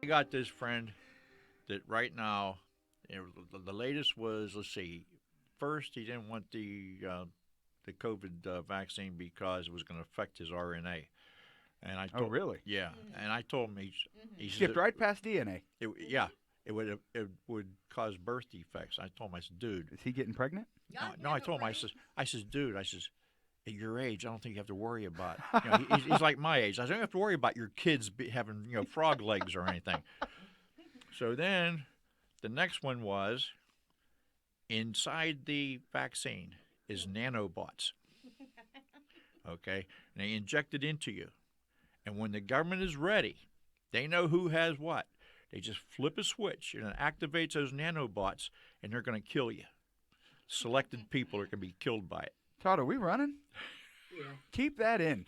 I got this friend that right now, the latest was, let's see, first he didn't want the COVID vaccine because it was going to affect his RNA. And I told, really? Yeah, and I told him he Skipped right past DNA. yeah, it would cause birth defects. I told him, I said, dude, Is he getting pregnant? no, I told him, I says, dude, at your age, I don't think you have to worry about. He's like my age. I don't have to worry about your kids having frog legs or anything. So then, the next one was inside the vaccine is nanobots. Okay, and they inject it into you. And when the government is ready, they know who has what. They just flip a switch and it activates those nanobots, and they're going to kill you. Selected people are going to be killed by it. Todd, are we running? Yeah. Keep that in.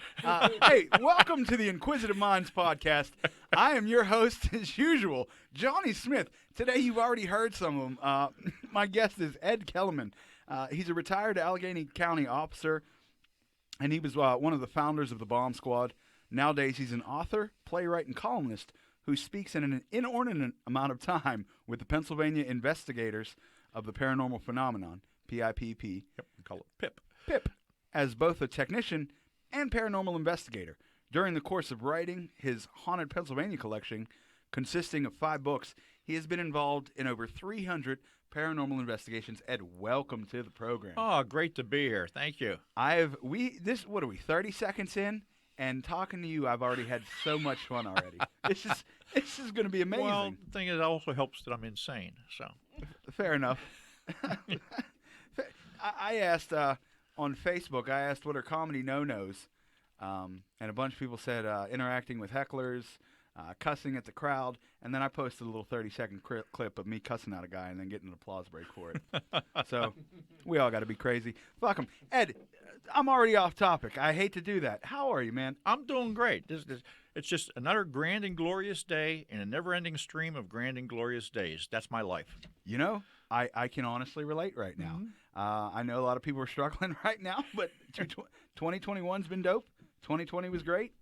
Hey, welcome to the Inquisitive Minds podcast. I am your host, as usual, Johnny Smith. Today, you've already heard some of them. My guest is Ed Kelemen. He's a retired Allegheny County Officer, and he was one of the founders of the Bomb Squad. Nowadays, he's an author, playwright, and columnist who speaks in an inordinate amount of time with the Pennsylvania Investigators of the Paranormal Phenomenon, P.I.P.P. Yep, we call it P.I.P.P. P.I.P. As both a technician and paranormal investigator. During the course of writing his Haunted Pennsylvania collection, consisting of 5 books, he has been involved in over 300 paranormal investigations. Ed, welcome to the program. Oh, great to be here. Thank you. What are we, 30 seconds in? And talking to you, I've already had so much fun already. This is going to be amazing. Well, the thing is, it also helps that I'm insane. So fair enough. I asked on Facebook. I asked what are comedy no-nos, and a bunch of people said interacting with hecklers, cussing at the crowd, and then I posted a little 30-second clip of me cussing out a guy and then getting an applause break for it. So we all got to be crazy. Fuck them. Ed, I'm already off topic. I hate to do that. How are you, man? I'm doing great. It's just another grand and glorious day in a never-ending stream of grand and glorious days. That's my life. You know, I can honestly relate right now. Mm-hmm. I know a lot of people are struggling right now, but 2021's been dope. 2020 was great.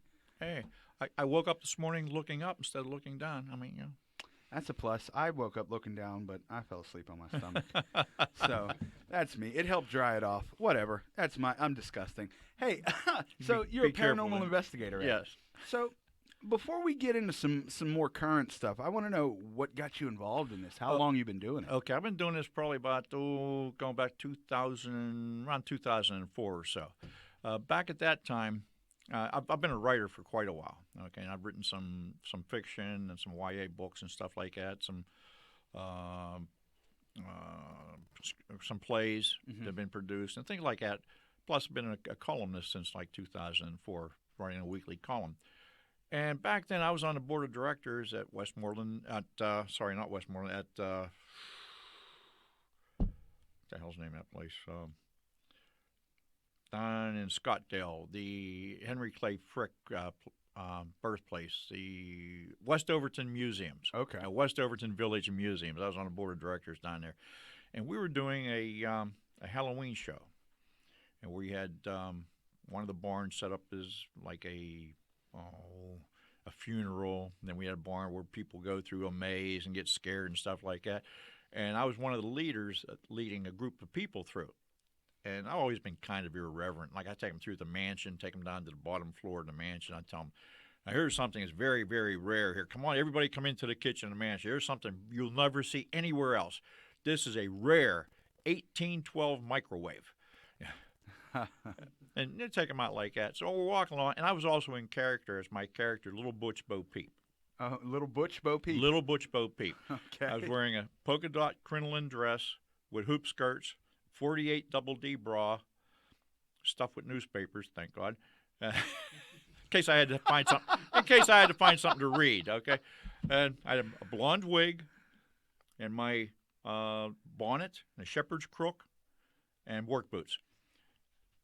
Hey, I woke up this morning looking up instead of looking down. I mean, That's a plus. I woke up looking down, but I fell asleep on my stomach. So that's me. It helped dry it off. Whatever. I'm disgusting. Hey, so you're a paranormal investigator, right? Yes. So before we get into some more current stuff, I want to know what got you involved in this. How long you been doing it? Okay, I've been doing this probably about going back around 2004 or so. Back at that time, I've been a writer for quite a while. Okay, and I've written some fiction and some YA books and stuff like that. Some plays that have been produced and things like that. Plus, I've been a columnist since like 2004, writing a weekly column. And back then, I was on the board of directors at Westmoreland. Not Westmoreland. At what the hell's the name of that place? Down in Scottdale, the Henry Clay Frick birthplace, the West Overton Museums. Okay. West Overton Village and Museums. I was on the board of directors down there. And we were doing a Halloween show. And we had one of the barns set up as like a funeral. And then we had a barn where people go through a maze and get scared and stuff like that. And I was one of the leaders leading a group of people through. And I've always been kind of irreverent. Like I take them through the mansion, take them down to the bottom floor of the mansion. I tell them, now here's something that's very, very rare here. Come on, everybody come into the kitchen of the mansion. Here's something you'll never see anywhere else. This is a rare 1812 microwave. And they take them out like that. So we're walking along, and I was also in character as my character, Little Butch Bo Peep. Little Butch Bo Peep. Little Butch Bo Peep. Okay. I was wearing a polka dot crinoline dress with hoop skirts, 48 double D bra, stuffed with newspapers, thank God, in case I had to find something to read. Okay, and I had a blonde wig, and my bonnet, and a shepherd's crook, and work boots,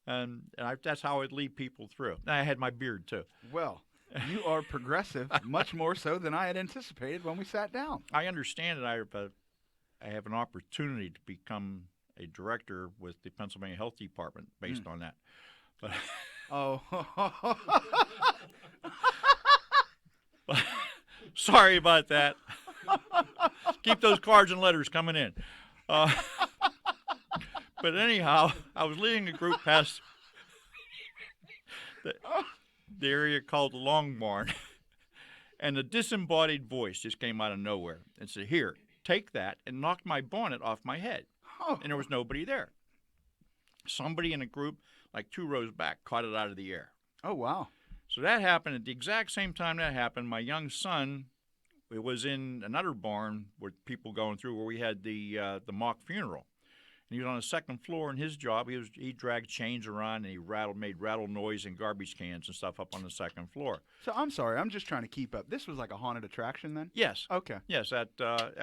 and that's how I'd lead people through. And I had my beard too. Well, you are progressive, much more so than I had anticipated when we sat down. I understand that I have an opportunity to become a director with the Pennsylvania Health Department based on that. But Sorry about that. Keep those cards and letters coming in. Uh, but anyhow, I was leading a group past the area called the Long Barn, and a disembodied voice just came out of nowhere and said, "Here, take that," and knocked my bonnet off my head. And there was nobody there. Somebody in a group, like 2 rows back, caught it out of the air. Oh, wow. So that happened at the exact same time that happened. My young son, it was in another barn with people going through where we had the mock funeral. And he was on the second floor, and his job, he dragged chains around, and he made rattle noise in garbage cans and stuff up on the second floor. So I'm sorry, I'm just trying to keep up. This was like a haunted attraction then? Yes. Okay. Yes, at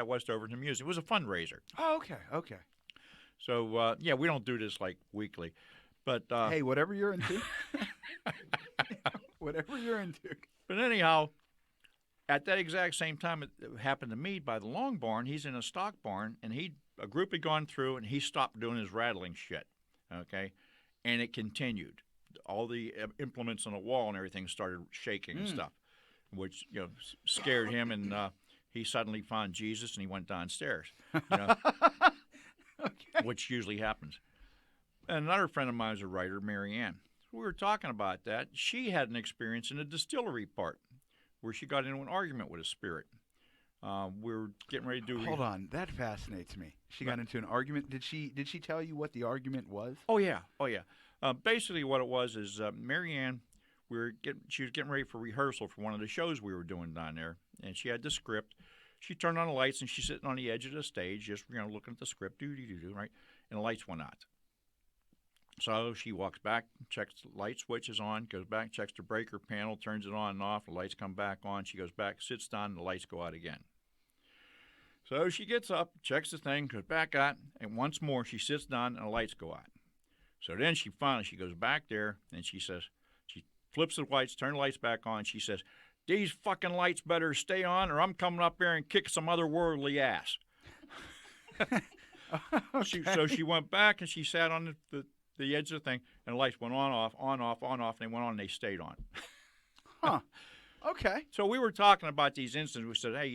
West Overton Museum. It was a fundraiser. Oh, okay, okay. So, yeah, we don't do this like weekly. But hey, whatever you're into. Whatever you're into. But anyhow, at that exact same time it happened to me by the Long Barn, he's in a stock barn, and a group had gone through, and he stopped doing his rattling shit, okay? And it continued. All the implements on the wall and everything started shaking and stuff, which, scared him, and he suddenly found Jesus, and he went downstairs, okay. Which usually happens. And another friend of mine is a writer, Mary Ann. We were talking about that. She had an experience in the distillery part where she got into an argument with a spirit. We were getting ready to do... Hold on. That fascinates me. She got into an argument. Did she tell you what the argument was? Oh, yeah. Basically what it was is Mary Ann, she was getting ready for rehearsal for one of the shows we were doing down there, and she had the script. She turned on the lights, and she's sitting on the edge of the stage, just looking at the script, right? And the lights went out. So she walks back, checks the light switch is on, goes back, checks the breaker panel, turns it on and off, the lights come back on. She goes back, sits down, and the lights go out again. So she gets up, checks the thing, goes back out, and once more she sits down and the lights go out. So then she goes back there, and she says, she flips the lights, turns the lights back on, she says, "These fucking lights better stay on or I'm coming up there and kick some otherworldly ass." Okay. So she went back and she sat on the edge of the thing, and the lights went on, off, and they went on, and they stayed on. Huh. Okay. So we were talking about these incidents. We said, hey,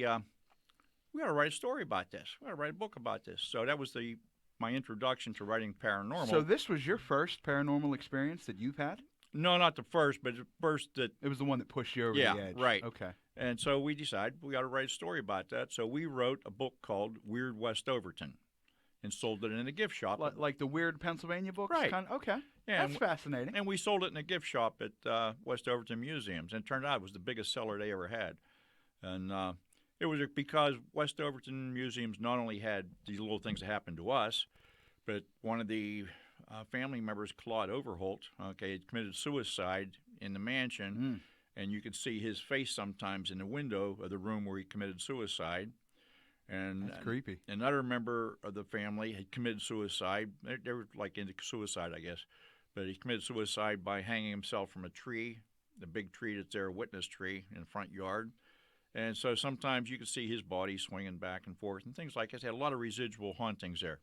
we got to write a story about this. We got to write a book about this. So that was my introduction to writing paranormal. So this was your first paranormal experience that you've had? No, not the first, but the first that... It was the one that pushed you over the edge. Yeah, right. Okay. And so we decided we got to write a story about that. So we wrote a book called Weird West Overton and sold it in a gift shop. Like the weird Pennsylvania books? Right. Okay. Yeah, That's fascinating. And we sold it in a gift shop at West Overton Museums. And it turned out it was the biggest seller they ever had. And it was because West Overton Museums not only had these little things that happened to us, but one of the family members, Claude Overholt, had committed suicide in the mansion. And you could see his face sometimes in the window of the room where he committed suicide. And that's creepy. Another member of the family had committed suicide. They were like into suicide, I guess. But he committed suicide by hanging himself from a tree, the big tree that's there, a witness tree in the front yard. And so sometimes you could see his body swinging back and forth and things like that. They had a lot of residual hauntings there.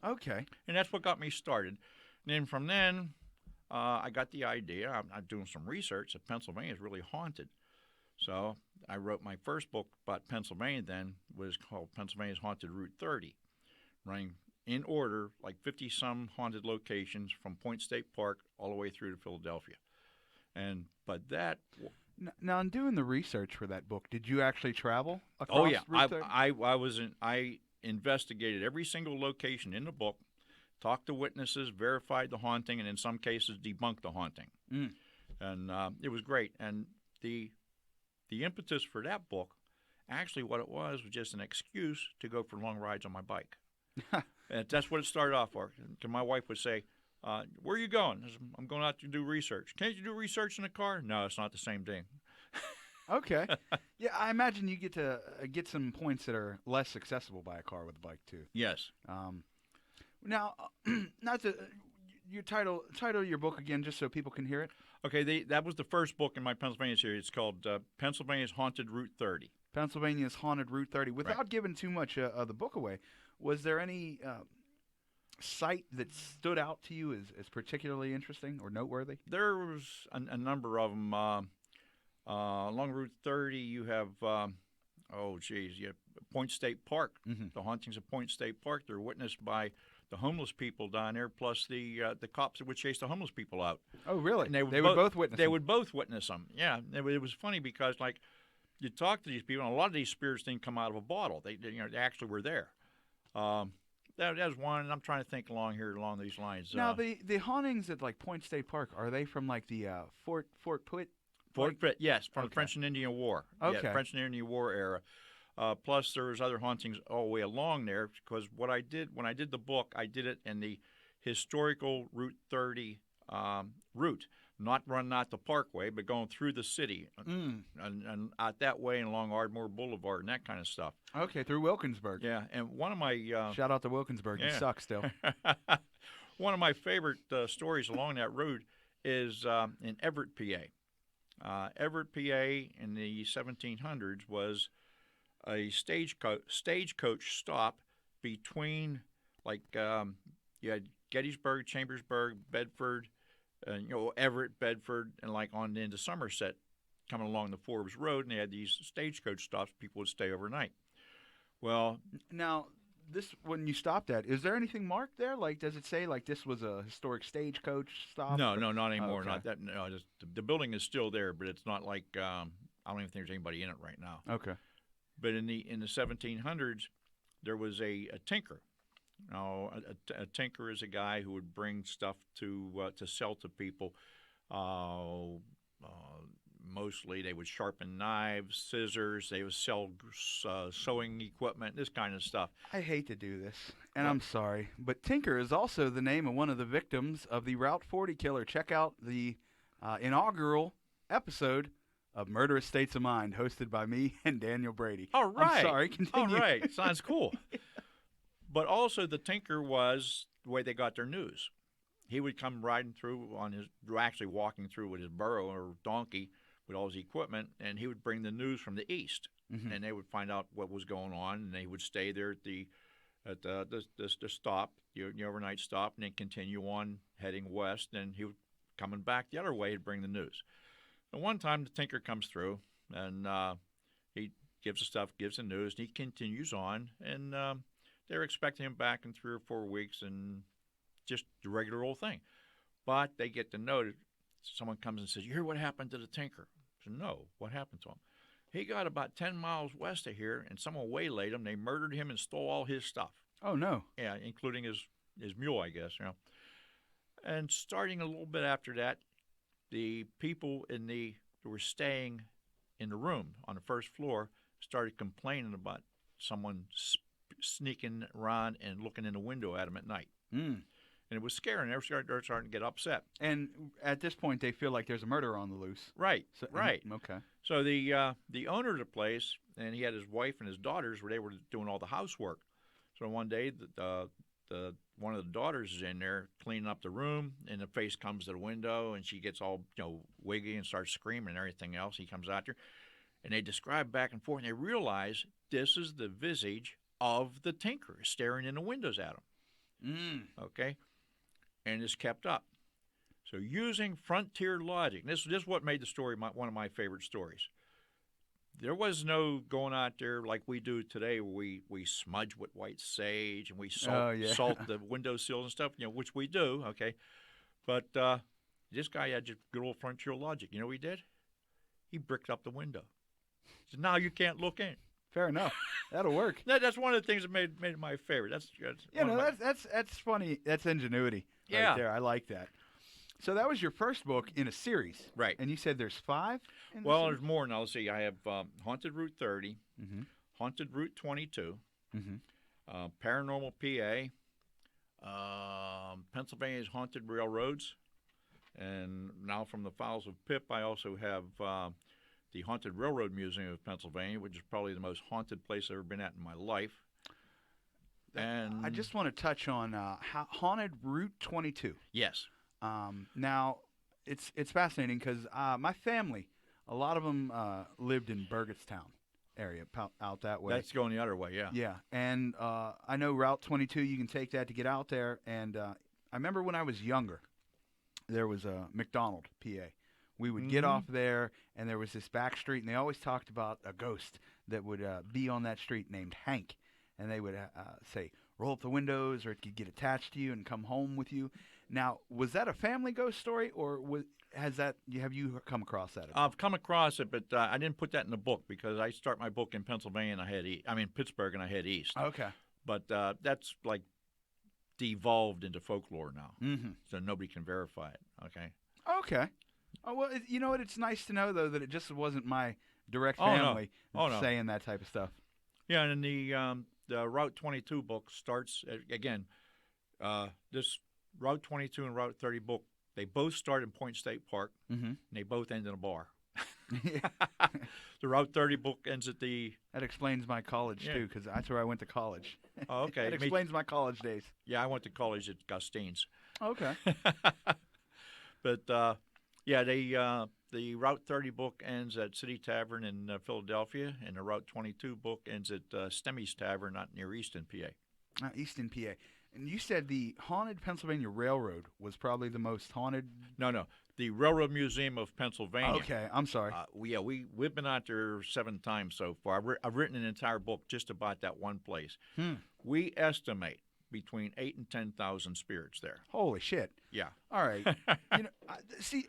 Okay. And that's what got me started. And then from then, I got the idea. I'm doing some research that Pennsylvania is really haunted. So I wrote my first book about Pennsylvania then, was called Pennsylvania's Haunted Route 30, running in order like 50-some haunted locations from Point State Park all the way through to Philadelphia. But that... Now, in doing the research for that book, did you actually travel across Oh, yeah. Route 30? I investigated every single location in the book, talked to witnesses, verified the haunting, and in some cases debunked the haunting. And it was great. And the impetus for that book, actually what it was just an excuse to go for long rides on my bike. And that's what it started off for. My wife would say, where are you going? I said, I'm going out to do research. Can't you do research in a car? No, it's not the same thing. Okay. Yeah, I imagine you get to get some points that are less accessible by a car with a bike, too. Yes. Now, not to... Your title of your book again, just so people can hear it. Okay, that was the first book in my Pennsylvania series. It's called Pennsylvania's Haunted Route 30. Pennsylvania's Haunted Route 30. Without giving too much of the book away, was there any site that stood out to you as particularly interesting or noteworthy? There was a number of them. Along Route 30, you have, you have Point State Park. Mm-hmm. The hauntings of Point State Park, they're witnessed by the homeless people down there, plus the cops that would chase the homeless people out. Oh, really? And they would both witness They them. would both witness them. Yeah, it was funny because, like, you talk to these people, and a lot of these spirits didn't come out of a bottle. They actually were there. That was one. And I'm trying to think along these lines. Now, the hauntings at like Point State Park, are they from like the Fort Pitt? Fort Pitt, yes, from Okay. the French and Indian War. Okay. Yeah, French and Indian War era. Plus, there was other hauntings all the way along there because what I did when I did the book, I did it in the historical Route 30 route, not the Parkway, but going through the city and out that way and along Ardmore Boulevard and that kind of stuff. Okay, through Wilkinsburg. Yeah, and one of my Shout out to Wilkinsburg. You yeah. suck still. one of my favorite stories along that road is in Everett, PA. Everett, PA, in the 1700s was a stagecoach stop between, like, you had Gettysburg, Chambersburg, Bedford, Everett, Bedford, and like on into Somerset, coming along the Forbes Road, and they had these stagecoach stops. People would stay overnight. Well, Now, this when you stopped at, is there anything marked there? Like, does it say like this was a historic stagecoach stop? no, not anymore. Okay. Not that. No, the building is still there, but it's not like I don't even think there's anybody in it right now. Okay. But in the 1700s, there was a tinker. Now, a tinker is a guy who would bring stuff to sell to people. Mostly, they would sharpen knives, scissors. They would sell sewing equipment, this kind of stuff. I hate to do this, and I'm sorry, but Tinker is also the name of one of the victims of the Route 40 killer. Check out the inaugural episode of Murderous States of Mind, hosted by me and Daniel Brady. All right. I'm sorry, continue. All right. Sounds cool. But also, the tinker was the way they got their news. He would come riding through actually walking through with his burro or donkey with all his equipment, and he would bring the news from the east. Mhm. And they would find out what was going on, and they would stay there at the stop, the overnight stop, and then continue on heading west. And he would coming back the other way to bring the news. And one time, the tinker comes through, and he gives the stuff, gives the news, and he continues on. And they're expecting him back in 3 or 4 weeks, and just the regular old thing. But they get to know that someone comes and says, "You hear what happened to the tinker?" I said, "No, what happened to him?" He got about 10 miles west of here, and someone waylaid him. They murdered him and stole all his stuff. Oh, no. Yeah, including his mule, I guess. And starting a little bit after that, the people who were staying in the room on the first floor started complaining about someone sneaking around and looking in the window at them at night. Mm. And it was scary, and they're starting to get upset. And at this point, they feel like there's a murder on the loose. Right, So, right. Okay. So the owner of the place, and he had his wife and his daughters, where they were doing all the housework. So one day, one of the daughters is in there cleaning up the room, and the face comes to the window, and she gets all wiggy and starts screaming and everything else. He comes out there, and they describe back and forth, and they realize this is the visage of the tinker staring in the windows at them. Mm. Okay, and it's kept up. So using frontier logic, this is what made the story one of my favorite stories. There was no going out there like we do today, where we smudge with white sage and we salt the windowsills and stuff, which we do, okay. But this guy had just good old frontier logic. You know what he did? He bricked up the window. He said, "Now you can't look in." Fair enough. That'll work. That's one of the things that made it my favorite. That's funny. That's ingenuity. Yeah. Right there. I like that. So that was your first book in a series, Right. And you said there's 5. Well, there's more now. Let's see. I have Haunted Route 30, Mm-hmm. Haunted Route 22, Mm-hmm. Paranormal PA, Pennsylvania's Haunted Railroads, and now from the files of P.I.P.P, I also have the Haunted Railroad Museum of Pennsylvania, which is probably the most haunted place I've ever been at in my life. And I just want to touch on Haunted Route 22. Yes. Now, it's fascinating because my family, a lot of them lived in Burgettstown area, out that way. That's going the other way, yeah. Yeah, and I know Route 22, you can take that to get out there. And I remember when I was younger, there was a McDonald, PA, we would get off there, and there was this back street, and they always talked about a ghost that would be on that street named Hank. And they would say, roll up the windows, or it could get attached to you and come home with you. Now, was that a family ghost story, or have you come across that? I've come across it, but I didn't put that in the book because I start my book in Pennsylvania and I head Pittsburgh and I head east. Okay. But that's like devolved into folklore now, so nobody can verify it. Okay. Okay. Oh, well, you know what? It's nice to know, though, that it just wasn't my direct family saying that type of stuff. Yeah, and the Route 22 book starts, again, this Route 22 and Route 30 book, they both start in Point State Park, and they both end in a bar. The Route 30 book ends at the... That explains my college, too, because that's where I went to college. Oh, okay. That explains my college days. Yeah, I went to college at Gustine's. Okay. But, the Route 30 book ends at City Tavern in Philadelphia, and the Route 22 book ends at Stemmy's Tavern, not near Easton, PA. Easton, PA. And you said the Haunted Pennsylvania Railroad was probably the most haunted? No. The Railroad Museum of Pennsylvania. Okay, I'm sorry. We've been out there 7 times so far. I've written an entire book just about that one place. We estimate between 8,000 and 10,000 spirits there. Holy shit. Yeah. All right.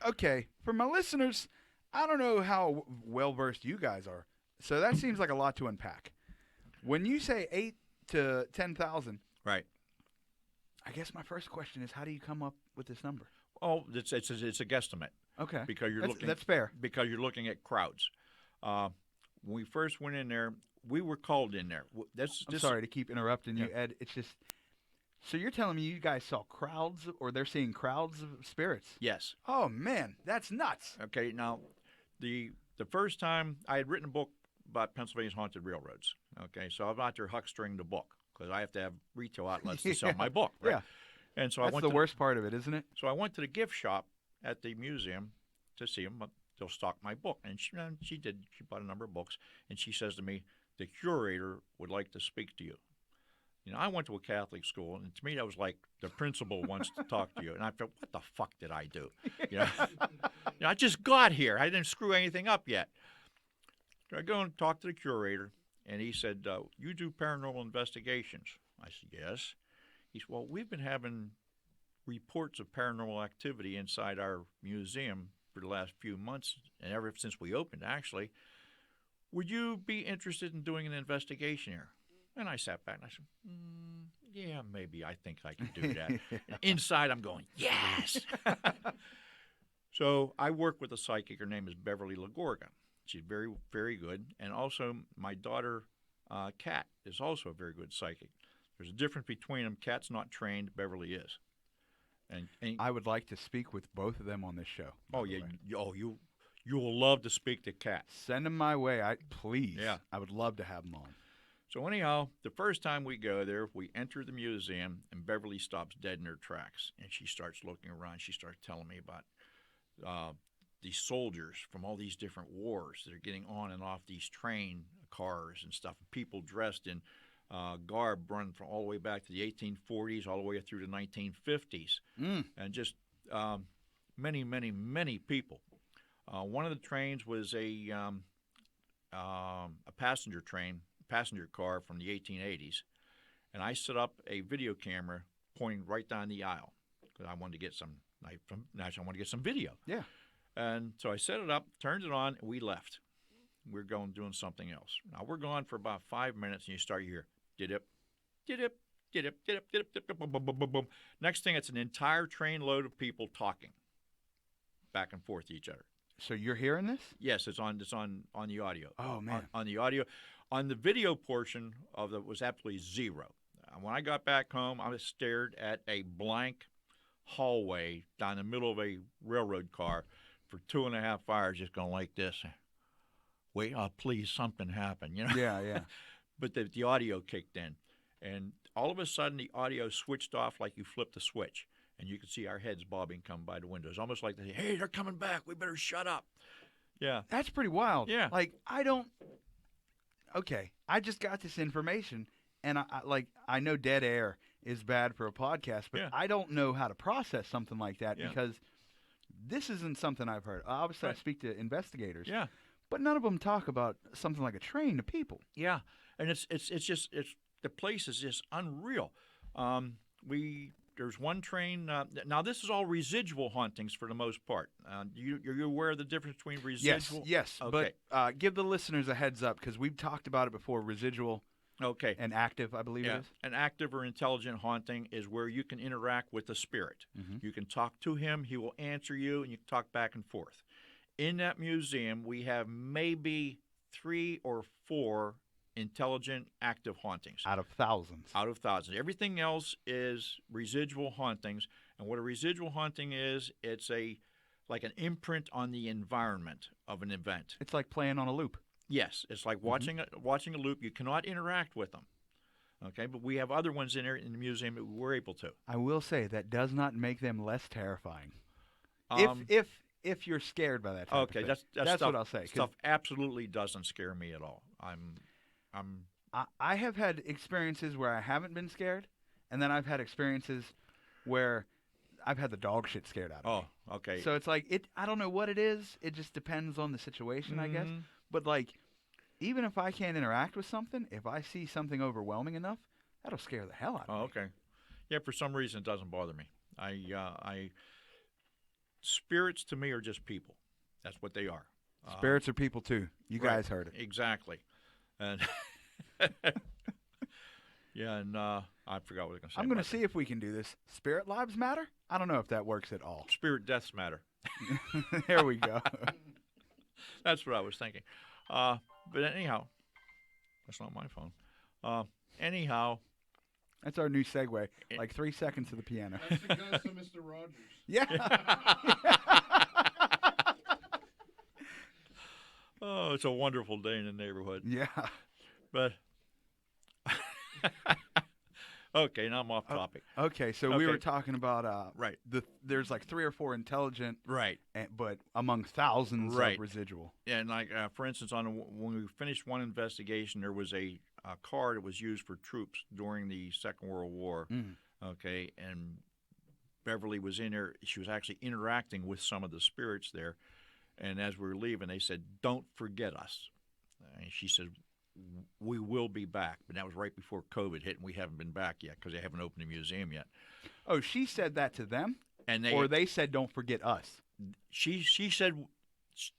Okay, for my listeners, I don't know how well-versed you guys are, so that seems like a lot to unpack. When you say 8 to 10,000, right? I guess my first question is, how do you come up with this number? Oh, it's a guesstimate. Okay. Because that's fair. Because you're looking at crowds. When we first went in there, we were called in there. I'm sorry to keep interrupting you, Ed. It's just... So you're telling me you guys saw crowds, or they're seeing crowds of spirits? Yes. Oh, man, that's nuts. Okay, now, the first time I had written a book about Pennsylvania's haunted railroads. Okay, so I'm out there huckstering the book because I have to have retail outlets to sell my book. Right? Yeah. And so that's the worst part of it, isn't it? So I went to the gift shop at the museum to see them. They'll stock my book. And she did. She bought a number of books. And she says to me, the curator would like to speak to you. You know, I went to a Catholic school, and to me, that was like the principal wants to talk to you. And I felt, what the fuck did I do? I just got here. I didn't screw anything up yet. So I go and talk to the curator, and he said, you do paranormal investigations? I said, yes. He said, well, we've been having reports of paranormal activity inside our museum for the last few months, and ever since we opened, actually. Would you be interested in doing an investigation here? And I sat back and I said, yeah, maybe I think I can do that. Inside, I'm going, yes. So I work with a psychic. Her name is Beverly LaGorga. She's very, very good. And also my daughter, Kat, is also a very good psychic. There's a difference between them. Kat's not trained. Beverly is. And I would like to speak with both of them on this show. Oh, yeah. You will love to speak to Kat. Send them my way, please. Yeah. I would love to have them on. So anyhow, the first time we go there, we enter the museum, and Beverly stops dead in her tracks, and she starts looking around. She starts telling me about these soldiers from all these different wars that are getting on and off these train cars and stuff, people dressed in garb run from all the way back to the 1840s, all the way through the 1950s, and just many, many, many people. One of the trains was a passenger car from the 1880s, and I set up a video camera pointing right down the aisle because I wanted to get some. I wanted to get some video. Yeah. And so I set it up, turned it on, and we left. We're doing something else. Now we're gone for about 5 minutes, and you start to hear did-up, did-up, did-up, did-up, did-up, boom, boom, boom, boom, boom. Next thing, it's an entire train load of people talking back and forth to each other. So you're hearing this? Yes, it's on the audio. Oh man, on the audio. On the video portion of it was absolutely zero. When I got back home, I was stared at a blank hallway down the middle of a railroad car for 2.5 hours, just going like this. Wait, please, something happened, you know? Yeah. But the audio kicked in, and all of a sudden the audio switched off like you flipped a switch, and you could see our heads bobbing come by the windows, almost like they say, hey, they're coming back. We better shut up. Yeah. That's pretty wild. Yeah. Like, okay, I just got this information, and I know dead air is bad for a podcast, but yeah. I don't know how to process something like that because this isn't something I've heard. Obviously, I Right. speak to investigators, Yeah. but none of them talk about something like a train to people. Yeah, and it's the place is just unreal. There's one train. Now this is all residual hauntings for the most part. You're aware of the difference between residual? Yes. Okay. But give the listeners a heads up because we've talked about it before. Residual Okay. and active, I believe it is. An active or intelligent haunting is where you can interact with the spirit. Mhm. You can talk to him. He will answer you, and you can talk back and forth. In that museum, we have maybe 3 or 4 intelligent active hauntings Out of thousands. out of thousands. Everything else is residual hauntings, and what a residual haunting is, it's like an imprint on the environment of an event. It's like playing on a loop. Yes, it's like watching a loop. You cannot interact with them. Okay, but we have other ones in there in the museum that we're able to. I will say that does not make them less terrifying. Um, If you're scared by that type of okay, thing. that's That's stuff, what I'll say. 'Cause Stuff absolutely doesn't scare me at all. I'm I have had experiences where I haven't been scared, and then I've had experiences where I've had the dog shit scared out of me. okay. So it's like I don't know what it is. It just depends on the situation, I guess. Mhm. But like, even if I can't interact with something, if I see something overwhelming enough, that'll scare the hell out of me. Okay. Yeah, for some reason it doesn't bother me. Spirits to me are just people. That's what they are. Spirits are people too. You Right. guys heard it. Exactly. And yeah, and I forgot what I was going to say. I'm going to about see if we can do this. Spirit lives matter? I don't know if that works at all. that. Spirit deaths matter. There we go. That's what I was thinking. But anyhow, that's not my phone. Anyhow, That's our new segue. Like 3 seconds to the piano. That's because of Mr. Rogers. Yeah. oh, it's a wonderful day in the neighborhood. Yeah. But okay, now I'm off topic. Okay, so we Okay. were talking about Right. there's like 3 or 4 intelligent, Right. but among thousands Right. of residual. And like for instance, when we finished one investigation, there was a car that was used for troops during the Second World War. Mm. Okay, and Beverly was in there. She was actually interacting with some of the spirits there. And as we were leaving, they said, "Don't forget us." And she said, "We will be back." But that was right before COVID hit, and we haven't been back yet because they haven't opened the museum yet. Oh, she said that to them, And or they said, "Don't forget us." she said,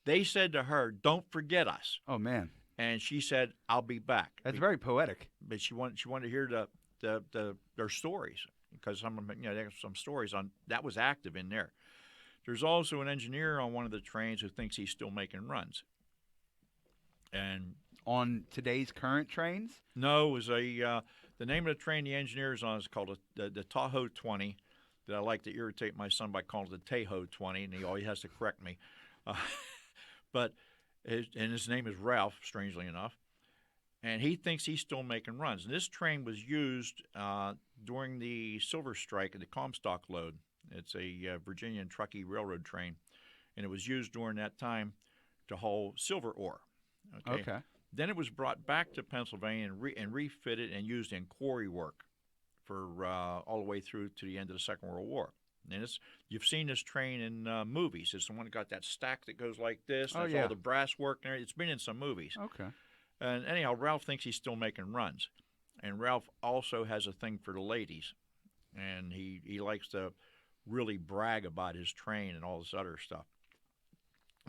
they said to her, "Don't forget us." Oh man, And she said, "I'll be back." that's very poetic. But she wanted to hear their stories because they have some stories on that was active in there. There's also an engineer on one of the trains who thinks he's still making runs. And On today's current trains, no, it was the name of the train the engineer is on is called the Tahoe 20. That I like to irritate my son by calling it the Tahoe 20, and he always has to correct me. But his name is Ralph, strangely enough. And he thinks he's still making runs. And this train was used during the Silver Strike at the Comstock Lode. It's a Virginia and Truckee Railroad train, and it was used during that time to haul silver ore. okay. Then it was brought back to Pennsylvania and refitted and used in quarry work for all the way through to the end of the Second World War. And you've seen this train in movies. It's the one that got that stack that goes like this. Oh, That's yeah. all the brass work there. It's been in some movies. Okay. And anyhow, Ralph thinks he's still making runs. And Ralph also has a thing for the ladies. And he likes to really brag about his train and all this other stuff.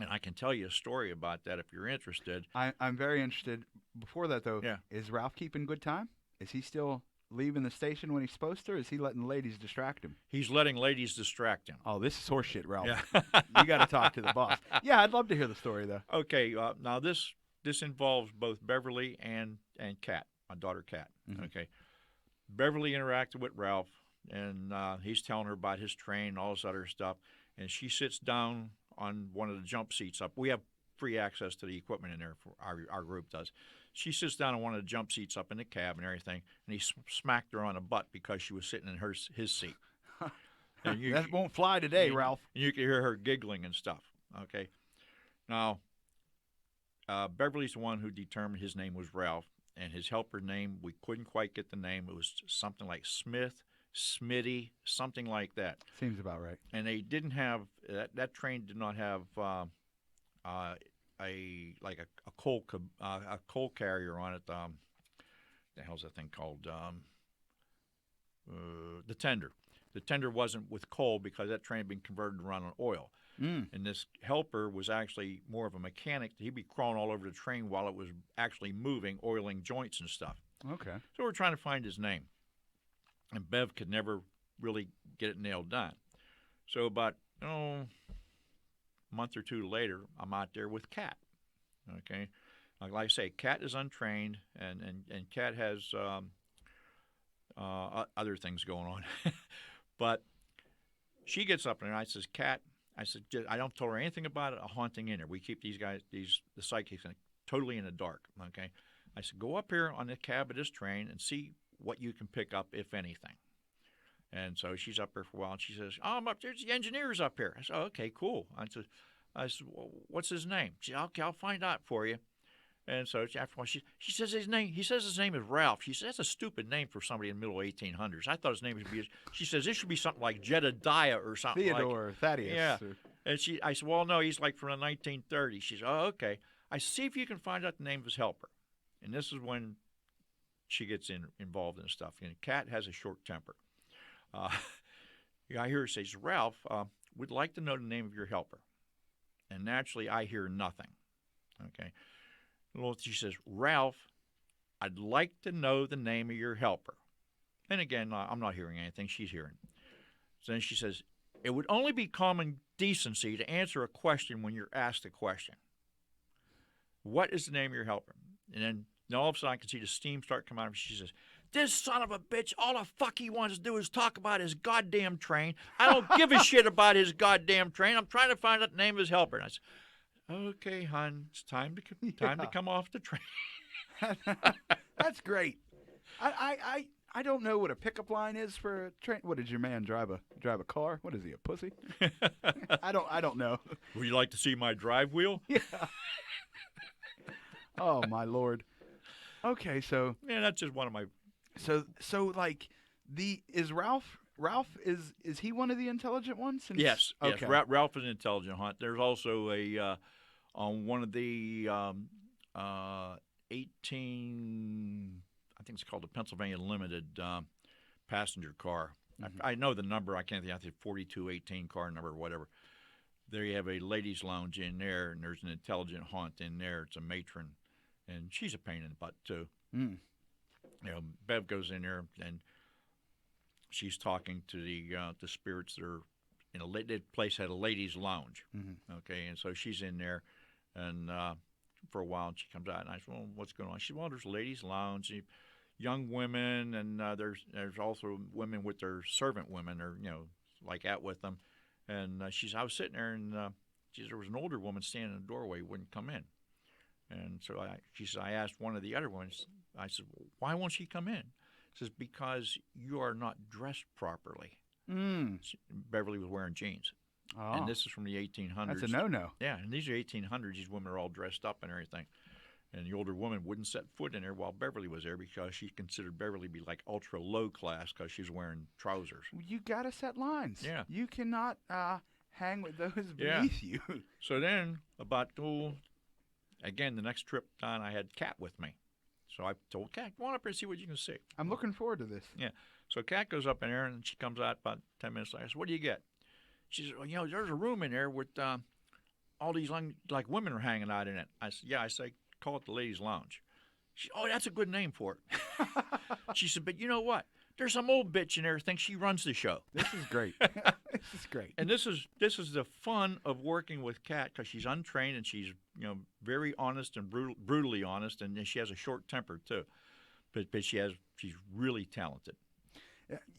And I can tell you a story about that if you're interested. I'm very interested. Before that, though, Yeah. is Ralph keeping good time? Is he still leaving the station when he's supposed to, or is he letting the ladies distract him? He's letting ladies distract him. Oh, this is horseshit, Ralph. Yeah. You got to talk to the boss. Yeah, I'd love to hear the story, though. Okay, now this involves both Beverly and Kat, my daughter Kat. Mhm. Okay, Beverly interacted with Ralph, and he's telling her about his train and all this other stuff. And she sits down on one of the jump seats up. We have free access to the equipment in there. For our group does. She sits down on one of the jump seats up in the cab and everything, and he smacked her on the butt because she was sitting in his seat. And That won't fly today, you- Ralph. And you can hear her giggling and stuff. Okay. Now, Beverly's the one who determined his name was Ralph, and his helper name, we couldn't quite get the name. It was something like Smith, Smitty, something like that. Seems about right. And they didn't have that train did not have a coal carrier on it. The hell's that thing called? The tender. The tender wasn't with coal because that train had been converted to run on oil. And this helper was actually more of a mechanic. He'd be crawling all over the train while it was actually moving, oiling joints and stuff. Okay. So we're trying to find his name. And Bev could never really get it nailed down. So about a month or two later, I'm out there with Kat. Okay. Like I say, Kat is untrained, and Kat has other things going on. But she gets up there, and I says, Kat, I don't tell her anything about a haunting in there. We keep these guys, the psychics, totally in the dark. Okay. I said, go up here on the cab of this train and see what you can pick up, if anything. And so she's up there for a while, and she says, oh, I'm up there. The engineer's up here. I said, oh, okay, cool. I said, well, what's his name? She said, okay, I'll find out for you. And so after a while, she says his name. He says his name is Ralph. She says that's a stupid name for somebody in the middle 1800s. I thought his name should be. She says this should be something like Jedediah or something. Theodore, Thaddeus. Yeah. And I said, well, no, he's like from the 1930s. She said, oh, okay. I said, see if you can find out the name of his helper. And this is when she gets involved in stuff. And Kat has a short temper. I hear her say, Ralph, would like to know the name of your helper. And naturally, I hear nothing. Okay. Well, she says, Ralph, I'd like to know the name of your helper. And again, I'm not hearing anything. She's hearing. So then she says, it would only be common decency to answer a question when you're asked a question. What is the name of your helper? And then all of a sudden I can see the steam start coming out of her. She says, this son of a bitch, all the fuck he wants to do is talk about his goddamn train. I don't give a shit about his goddamn train. I'm trying to find out the name of his helper. And I said, okay, hon, it's time to come off the train. That's great. I don't know what a pickup line is for a train. What, did your man drive a car? What is he, a pussy? I don't know. Would you like to see my drive wheel? Yeah. Oh my Lord. Okay, so yeah, that's just one of my. So like is Ralph is he one of the intelligent ones? Yes. Okay. Yes. Ralph is an intelligent hunt. There's also on one of the 18, I think it's called the Pennsylvania Limited passenger car. Mm-hmm. I know the number. I can't think. I think 4218 car number or whatever. There you have a ladies' lounge in there, and there's an intelligent haunt in there. It's a matron, and she's a pain in the butt too. Mm. You know, Bev goes in there and she's talking to the spirits that are in that place had a ladies' lounge. Mm-hmm. Okay, and so she's in there, and for a while, and she comes out, and I said, "Well, what's going on?" She said, "Well, there's a ladies' lounge, young women, and there's also women with their servant women, or like out with them." And she said, "I was sitting there, and she said there was an older woman standing in the doorway, wouldn't come in." And so she said, I asked one of the other ones, I said, well, why won't she come in? She says, because you are not dressed properly. Beverly was wearing jeans. Oh. And this is from the 1800s. That's a no-no. Yeah, and these are 1800s. These women are all dressed up and everything. And the older woman wouldn't set foot in there while Beverly was there because she considered Beverly to be like ultra low class because she was wearing trousers. You got to set lines. Yeah. You cannot hang with those beneath you. So then about, again, the next trip down, I had Kat with me. So I told Kat, go on up here and see what you can see. I'm looking forward to this. Yeah. So Kat goes up in there, and she comes out about 10 minutes later. I said, what do you get? She said, well, there's a room in there with all these like women are hanging out in it. I said, yeah. I said, call it the ladies' lounge. She said, oh, that's a good name for it. She said, but you know what? There's some old bitch in there who thinks she runs the show. This is great. This is great. And this is the fun of working with Kat because she's untrained and she's very honest and brutally honest, and she has a short temper too. But she's really talented.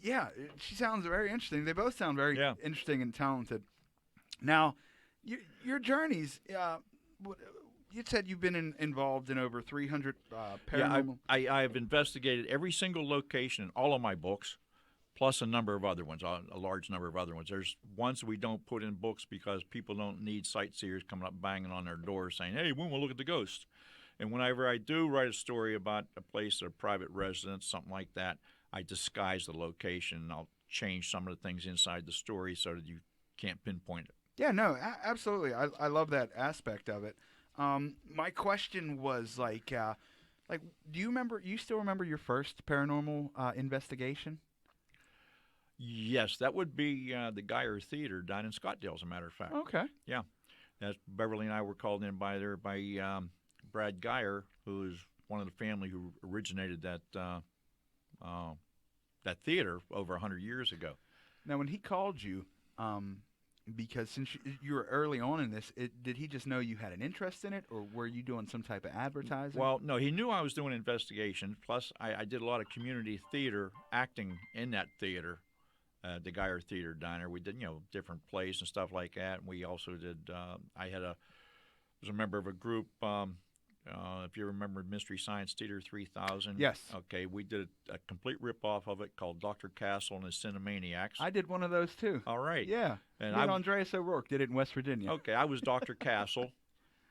Yeah, she sounds very interesting. They both sound very interesting and talented. Now, your journeys. You said you've been involved in over 300 paranormal. Yeah, I have investigated every single location in all of my books, plus a number of other ones, a large number of other ones. There's ones we don't put in books because people don't need sightseers coming up banging on their doors saying, hey, we want to look at the ghost. And whenever I do write a story about a place or a private residence, something like that, I disguise the location, and I'll change some of the things inside the story so that you can't pinpoint it. Yeah, no, absolutely. I love that aspect of it. My question was like, do you remember? You still remember your first paranormal investigation? Yes, that would be the Geyer Theater down in Scottsdale, as a matter of fact. Okay. Yeah, that's Beverly and I were called in by Brad Geyer, who is one of the family who originated that theater over 100 years ago. Now, when he called you, because since you were early on in this, did he just know you had an interest in it, or were you doing some type of advertising? Well, no, he knew I was doing investigations. Plus, I did a lot of community theater acting in that theater, the Geyer Theater Diner. We did, different plays and stuff like that. And we also did. I was a member of a group. If you remember Mystery Science Theater 3000. Yes. Okay, we did a complete rip-off of it called Dr. Castle and his Cinemaniacs. I did one of those too. All right. Yeah. And Andreas O'Rourke did it in West Virginia. Okay, I was Dr. Castle.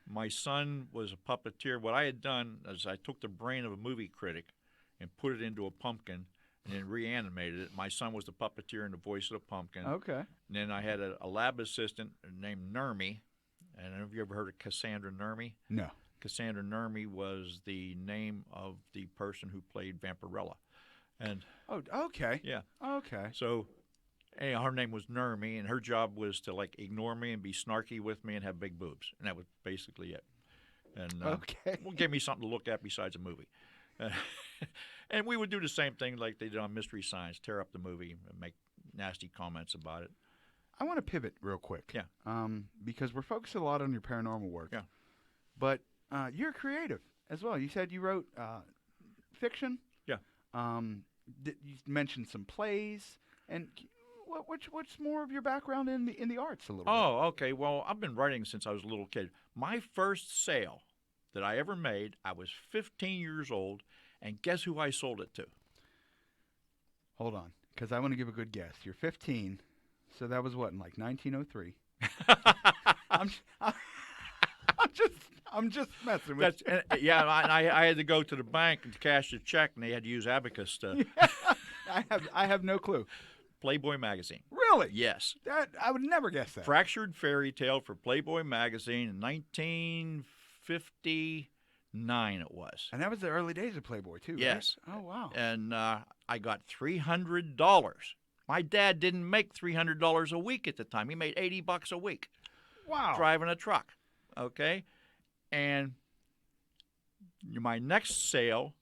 My son was a puppeteer. What I had done is I took the brain of a movie critic and put it into a pumpkin and then reanimated it. My son was the puppeteer and the voice of the pumpkin. Okay. And then I had a lab assistant named Nermi. And have you ever heard of Cassandra Nermi? No. Cassandra Nermi was the name of the person who played Vampirella. And oh, okay. Yeah. Okay. So her name was Nermi, and her job was to ignore me and be snarky with me and have big boobs. And that was basically it. And okay. Well, give me something to look at besides a movie. And we would do the same thing like they did on Mystery Science, tear up the movie and make nasty comments about it. I want to pivot real quick. Yeah. Because we're focused a lot on your paranormal work. Yeah. But you're creative as well. You said you wrote fiction. Yeah. You mentioned some plays. And what's more of your background in the arts a little bit? Oh, okay. Well, I've been writing since I was a little kid. My first sale that I ever made, I was 15 years old, and guess who I sold it to? Hold on, because I want to give a good guess. You're 15, so that was what, in 1903? I'm just messing with you. Yeah, I had to go to the bank to cash a check, and they had to use abacus to. Yeah, I have no clue. Playboy magazine. Really? Yes. I would never guess that. Fractured Fairy Tale for Playboy magazine in 1959 it was. And that was the early days of Playboy too, right? Yes. Oh, wow. And I got $300. My dad didn't make $300 a week at the time. He made $80 a week. Wow. Driving a truck. Okay? And my next sale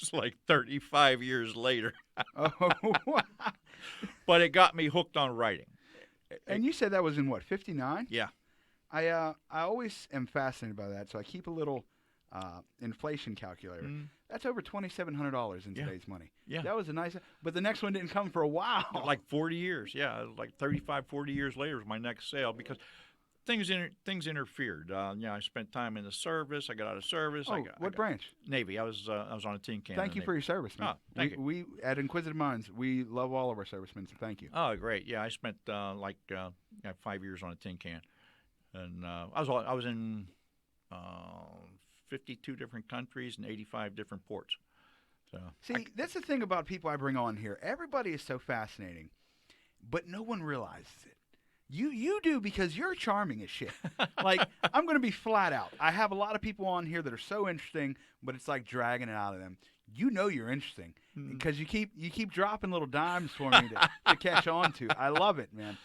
was like 35 years later. Oh, wow. But it got me hooked on writing. And you said that was in what, 59? Yeah. I always am fascinated by that, so I keep a little inflation calculator. That's over $2,700 in today's money. Yeah. That was a nice, but the next one didn't come for a while. Like 40 years. Yeah, like 35, 40 years later was my next sale because things interfered. I spent time in the service. I got out of service. Oh, what branch? Navy. I was on a tin can. Thank you for your service, man. Oh, thank you. We at Inquisitive Minds, we love all of our servicemen, so thank you. Oh, great. Yeah, I spent 5 years on a tin can. And I was in 52 different countries and 85 different ports. So see, that's the thing about people I bring on here. Everybody is so fascinating, but no one realizes it. You do because you're charming as shit. Like, I'm going to be flat out. I have a lot of people on here that are so interesting, but it's like dragging it out of them. You know you're interesting because you keep dropping little dimes for me to catch on to. I love it, man.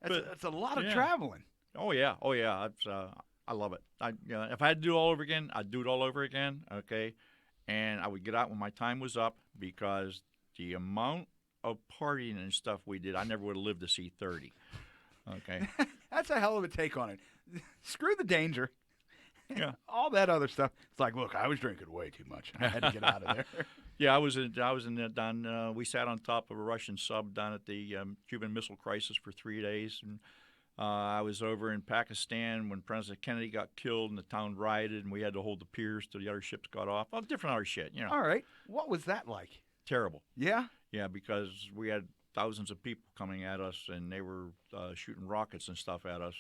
That's a lot of traveling. Oh yeah. I love it. If I had to do it all over again, I'd do it all over again. Okay, and I would get out when my time was up because the amount of partying and stuff we did, I never would have lived to see 30. Okay, that's a hell of a take on it. Screw the danger. Yeah, all that other stuff. It's like, look, I was drinking way too much. I had to get out of there. Yeah, I was in there down. We sat on top of a Russian sub down at the Cuban Missile Crisis for 3 days, and I was over in Pakistan when President Kennedy got killed and the town rioted, and we had to hold the piers till the other ships got off. Well, different other shit, All right, what was that like? Terrible. Yeah. Yeah, because we had thousands of people coming at us, and they were shooting rockets and stuff at us.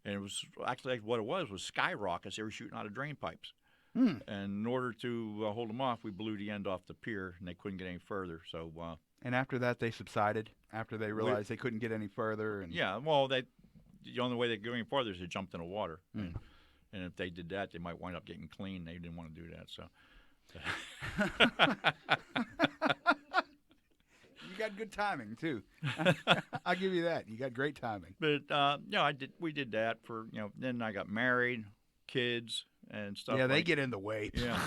And it was actually what it was sky rockets. They were shooting out of drain pipes. Hmm. And in order to hold them off, we blew the end off the pier, and they couldn't get any further. So, And after that, they subsided. After they realized they couldn't get any further. And yeah, well, the only way they could go any farther is they jumped in the water. Mm. And if they did that, they might wind up getting clean. They didn't want to do that. So. You got good timing too. I'll give you that. You got great timing. But we did that for Then I got married, kids, and stuff. Yeah, they get in the way. Yeah.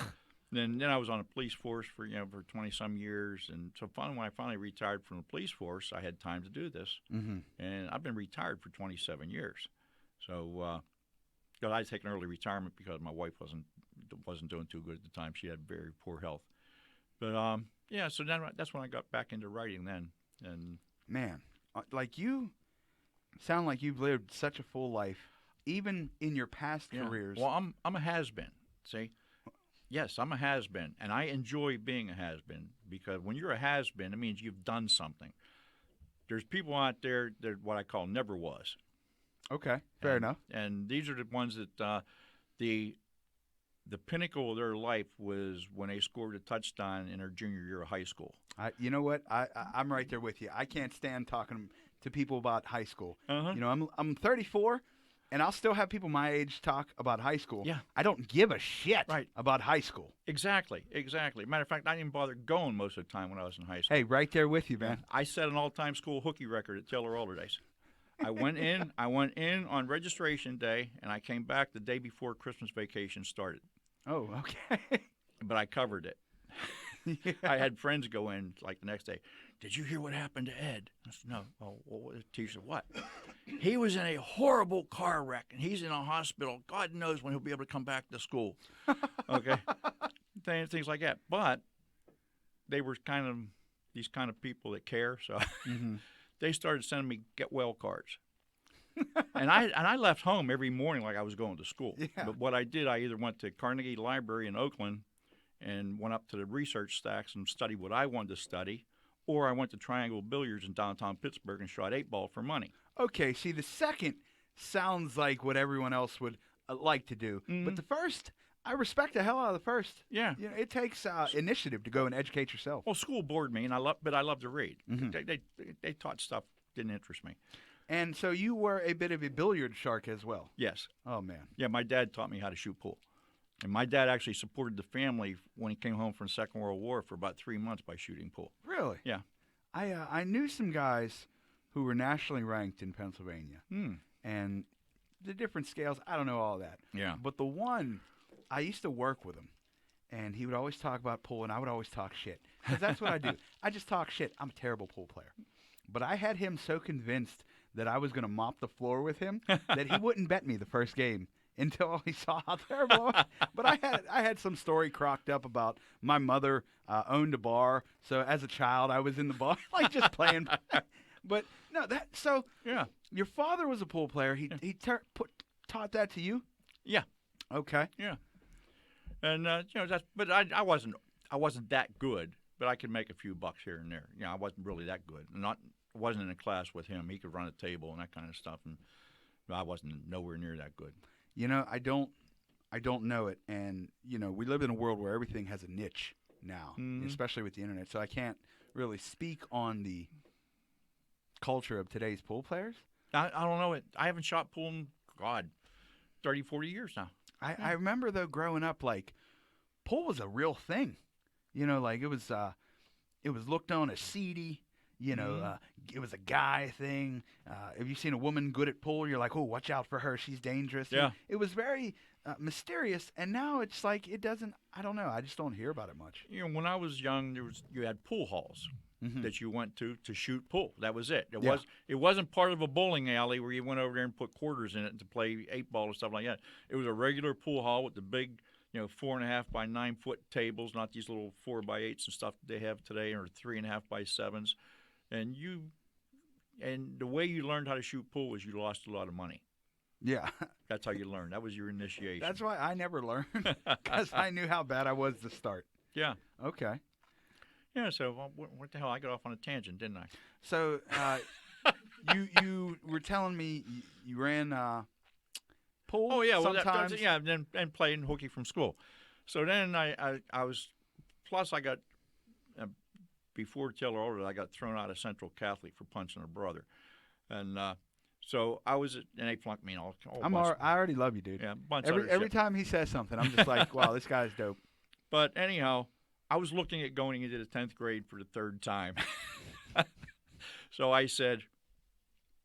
Then I was on the police force for 20-some years, and so finally when I finally retired from the police force, I had time to do this, and I've been retired for 27 years. So, because I had taken early retirement because my wife wasn't doing too good at the time. She had very poor health. But so then that's when I got back into writing. Then, and man, like you sound like you've lived such a full life, even in your past careers. Well, I'm a has-been. See. Yes, I'm a has-been, and I enjoy being a has-been because when you're a has-been, it means you've done something. There's people out there that what I call never was. Okay, fair enough. And these are the ones that the pinnacle of their life was when they scored a touchdown in their junior year of high school. You know what? I'm right there with you. I can't stand talking to people about high school. I'm 34. And I'll still have people my age talk about high school. Yeah. I don't give a shit Right. about high school. Exactly. Matter of fact, I didn't bother going most of the time when I was in high school. Hey, right there with you, man. I set an all-time school hooky record at Taylor Alderdice. I went in on registration day, and I came back the day before Christmas vacation started. Oh, okay. But I covered it. Yeah. I had friends go in like the next day. Did you hear what happened to Ed? I said, no. Oh, well, teacher, what? He was in a horrible car wreck, and he's in a hospital. God knows when he'll be able to come back to school. Okay? Things like that. But they were these kind of people that care, so they started sending me get well cards. and I left home every morning like I was going to school. Yeah. But what I did, I either went to Carnegie Library in Oakland and went up to the research stacks and studied what I wanted to study, or I went to Triangle Billiards in downtown Pittsburgh and shot 8-ball for money. Okay, see, the second sounds like what everyone else would like to do. But the first, I respect the hell out of the first. Yeah. It takes initiative to go and educate yourself. Well, school bored me, but I love to read. They taught stuff that didn't interest me. And so you were a bit of a billiard shark as well. Yes. Oh, man. Yeah, my dad taught me how to shoot pool. And my dad actually supported the family when he came home from the Second World War for about 3 months by shooting pool. Really? Yeah. I knew some guys who were nationally ranked in Pennsylvania. And the different scales, I don't know all that. Yeah. But the one, I used to work with him, and he would always talk about pool, and I would always talk shit. Because that's what I do. I just talk shit. I'm a terrible pool player. But I had him so convinced that I was going to mop the floor with him that he wouldn't bet me the first game until he saw how terrible I was. But I had some story crocked up about my mother owned a bar. So as a child, I was in the bar, like just playing. But no, Yeah. Your father was a pool player. He taught that to you? Yeah. Okay. Yeah. And but I wasn't that good, but I could make a few bucks here and there. I wasn't really that good. I wasn't in a class with him. He could run a table and that kind of stuff, and I wasn't nowhere near that good. I don't know it, and we live in a world where everything has a niche now, especially with the internet. So I can't really speak on the culture of today's pool players. I don't know it. I haven't shot pool in 30, 40 years now. I remember though growing up, like pool was a real thing. Like it was looked on as seedy. It was a guy thing. If you've seen a woman good at pool, you're like, oh, watch out for her. She's dangerous. Yeah. It was very mysterious, and now it's like it doesn't. I don't know. I just don't hear about it much. When I was young, you had pool halls that you went to shoot pool. That was it. Yeah. It wasn't part of a bowling alley where you went over there and put quarters in it to play 8-ball and stuff like that. It was a regular pool hall with the big 4.5 by 9 foot tables, not these little 4 by 8s and stuff that they have today, or 3.5 by 7s. And the way you learned how to shoot pool was you lost a lot of money. Yeah. That's how you learned. That was your initiation. That's why I never learned, because I knew how bad I was to start. Yeah. Okay. Yeah, so what the hell? I got off on a tangent, didn't I? So you were telling me you ran pool. Oh, yeah. Sometimes. And playing hooky from school. So then I was, plus I got, before Taylor ordered, I got thrown out of Central Catholic for punching a brother. And so I was, and they flunked me all. I already love you, dude. Yeah, bunch Every time he says something, I'm just like, wow, this guy's dope. But anyhow, I was looking at going into the 10th grade for the third time. So I said,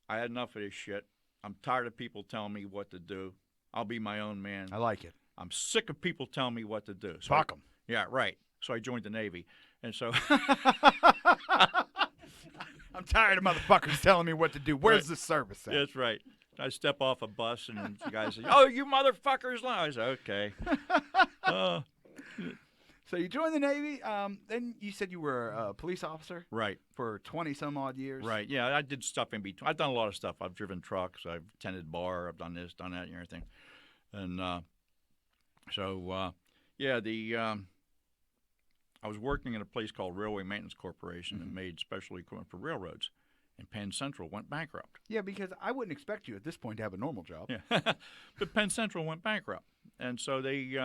I had enough of this shit. I'm tired of people telling me what to do. I'll be my own man. I like it. I'm sick of people telling me what to do. So Fuck them. Yeah, right. So I joined the Navy. And so I'm tired of motherfuckers telling me what to do. Where's the service at? That's right. I step off a bus and the guy says, "Oh, you motherfuckers!" I said, "Okay." So you joined the Navy. Then you said you were a police officer. Right. For 20 some odd years. Right. Yeah, I did stuff in between. I've done a lot of stuff. I've driven trucks. I've tended bar. I've done this, done that, and everything. And I was working at a place called Railway Maintenance Corporation that made special equipment for railroads. And Penn Central went bankrupt. Yeah, because I wouldn't expect you at this point to have a normal job. Yeah. But Penn Central went bankrupt. And so they